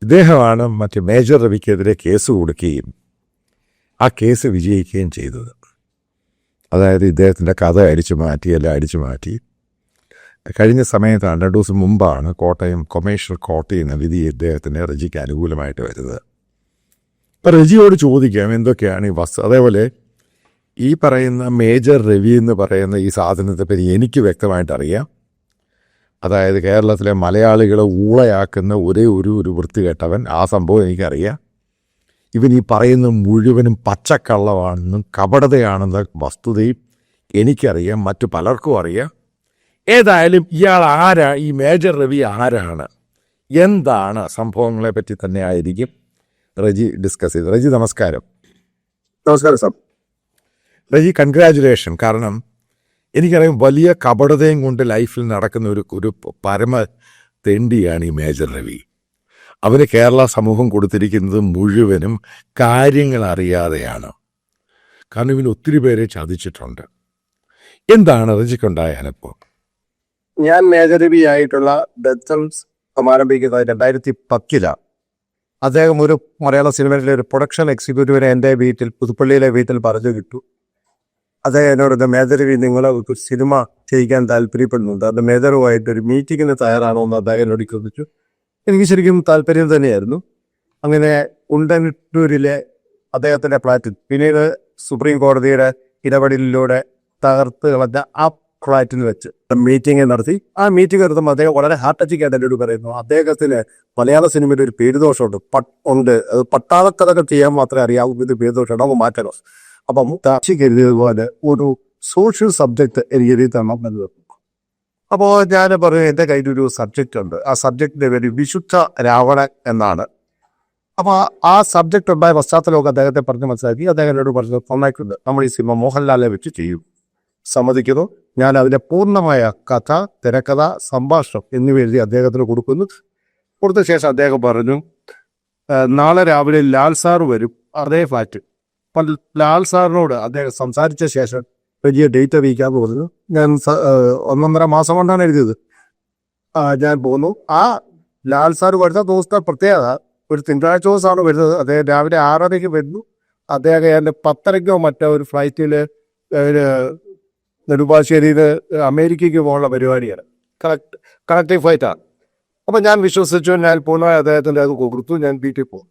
ഇദ്ദേഹമാണ് മറ്റ് major രവിക്കെതിരെ case കൊടുക്കുകയും ആ കേസ് വിജയിക്കുകയും ചെയ്തത്. അതായത് ഇദ്ദേഹത്തിൻ്റെ കഥ അടിച്ചു മാറ്റി കഴിഞ്ഞ സമയത്താണ് 2 ദിവസം മുമ്പാണ് കോട്ടയം കൊമേഴ്ഷ്യൽ കോർട്ടിൽ നിന്ന് വിധി ഇദ്ദേഹത്തിൻ്റെ റജിക്ക് അനുകൂലമായിട്ട് വരുന്നത്. അപ്പം റജിയോട് ചോദിക്കാം എന്തൊക്കെയാണ് ഈ അതേപോലെ ഈ പറയുന്ന മേജർ രവി എന്ന് പറയുന്ന ഈ സാധനത്തെപ്പറ്റി എനിക്ക് വ്യക്തമായിട്ട് അറിയാം. അതായത് കേരളത്തിലെ മലയാളികളെ ഊളയാക്കുന്ന ഒരേ ഒരു വൃത്തികെട്ടവൻ, ആ സംഭവം എനിക്കറിയാം. ഇവൻ ഈ പറയുന്ന മുഴുവനും പച്ചക്കള്ളമാണെന്നും കപടതയാണെന്ന വസ്തുതയും എനിക്കറിയാം, മറ്റു പലർക്കും അറിയാം. ഏതായാലും ഇയാൾ ആരാ, ഈ മേജർ രവി ആരാണ്, എന്താണ് സംഭവങ്ങളെ പറ്റി തന്നെ ആയിരിക്കും റജി ഡിസ്കസ് ചെയ്തത്. റജി നമസ്കാരം. നമസ്കാരം സാർ. റജി കൺഗ്രാജുലേഷൻ. കാരണം എനിക്കറിയാം വലിയ കപടതയും കൊണ്ട് ലൈഫിൽ നടക്കുന്ന ഒരു പരമ തെണ്ടിയാണ് ഈ മേജർ രവി. അവന് കേരള സമൂഹം കൊടുത്തിരിക്കുന്നത് മുഴുവനും കാര്യങ്ങൾ അറിയാതെയാണ്. കാരണം ഇവന് ഒത്തിരി പേരെ ചതിച്ചിട്ടുണ്ട്. എന്താണ് റജിക്കുണ്ടായ അനുഭവം? ഞാൻ മേജർ രവി ആയിട്ടുള്ള ബെത്തൽസ് സമാരംഭിക്കുന്നത് 2010 അദ്ദേഹം ഒരു മലയാള സിനിമയിലെ ഒരു പ്രൊഡക്ഷൻ എക്സിക്യൂട്ടീവിനെ എൻ്റെ വീട്ടിൽ, പുതുപ്പള്ളിയിലെ വീട്ടിൽ പറഞ്ഞു കിട്ടു. അദ്ദേഹം എന്നോട് മേജർ രവി നിങ്ങളെ ഒരു സിനിമ ചെയ്യിക്കാൻ താല്പര്യപ്പെടുന്നുണ്ട്, അത് മേജറുമായിട്ടൊരു മീറ്റിങ്ങിന് തയ്യാറാണോ എന്ന് അദ്ദേഹം എന്നോട് ചോദിച്ചു. എനിക്ക് ശരിക്കും താല്പര്യം തന്നെയായിരുന്നു. അങ്ങനെ ഉണ്ടന്നൂരിലെ അദ്ദേഹത്തിൻ്റെ ഫ്ലാറ്റിൽ, പിന്നീട് സുപ്രീം കോടതിയുടെ ഇടപെടലിലൂടെ തകർത്ത് കളഞ്ഞ ആ ഫ്ലാറ്റിൽ വെച്ച് മീറ്റിംഗ് നടത്തി. ആ മീറ്റിംഗ് നടത്തുമ്പോൾ അദ്ദേഹം വളരെ ഹാർട്ട് ടച്ചിങ് ആയിട്ട് എന്നോട് പറയുന്നു, അദ്ദേഹത്തിന് മലയാള സിനിമയിൽ ഒരു പേരുദോഷമുണ്ട്, അത് പട്ടാളക്കഥകൾ ചെയ്യാൻ മാത്രമേ അറിയാവൂ, ഇത് പേരുദോഷമുണ്ട്, നമുക്ക് മാറ്റണോ. അപ്പം താക്ഷിക്ക് എഴുതിയതുപോലെ ഒരു സോഷ്യൽ സബ്ജക്റ്റ് എനിക്ക് എഴുതി തരണം എന്ന് പറഞ്ഞു. അപ്പോൾ ഞാൻ പറഞ്ഞു എൻ്റെ കയ്യിലൊരു സബ്ജക്റ്റ് ഉണ്ട്, ആ സബ്ജക്റ്റിൻ്റെ പേര് വിശുദ്ധ രാവണൻ എന്നാണ്. അപ്പോൾ ആ സബ്ജക്റ്റ് ഉണ്ടായ പശ്ചാത്തലമൊക്കെ അദ്ദേഹത്തെ പറഞ്ഞ് മനസ്സിലാക്കി. അദ്ദേഹം എന്നോട് പറഞ്ഞു, നന്നായിട്ടുണ്ട്, നമ്മൾ ഈ സിനിമ മോഹൻലാലിനെ വെച്ച് ചെയ്യും, സമ്മതിക്കുന്നു. ഞാൻ അതിൻ്റെ പൂർണ്ണമായ കഥ, തിരക്കഥ, സംഭാഷണം എന്നിവ എഴുതി അദ്ദേഹത്തിന് കൊടുത്ത ശേഷം അദ്ദേഹം പറഞ്ഞു, നാളെ രാവിലെ ലാൽ സാർ വരും അതേ ഫ്ലാറ്റ്. അപ്പം ലാൽ സാറിനോട് അദ്ദേഹം സംസാരിച്ച ശേഷം വലിയ ഡേറ്റ് അറിയിക്കാമെന്ന് പറഞ്ഞു. ഞാൻ 1.5 മാസം കൊണ്ടാണ് എഴുതിയത്. ഞാൻ പോന്നു. ആ ലാൽ സാർ വരുന്ന ദിവസത്തെ പ്രത്യേകത, ഒരു തിങ്കളാഴ്ച ദിവസമാണ് വരുന്നത്. അദ്ദേഹം രാവിലെ 6:30 വരുന്നു. അദ്ദേഹം എൻ്റെ 10:30 മറ്റോ ഒരു ഫ്ലൈറ്റിൽ നെടുമ്പാശ്ശേരിയിൽ അമേരിക്കയ്ക്ക് പോകാനുള്ള പരിപാടിയാണ്, കണക്റ്റീവ് ഫ്ലൈറ്റാണ്. അപ്പം ഞാൻ വിശ്വസിച്ചു, ഞാൻ പൂർണ്ണമായി അദ്ദേഹത്തിൻ്റെ അത് കൊടുത്തു, ഞാൻ വീട്ടിൽ പോകും.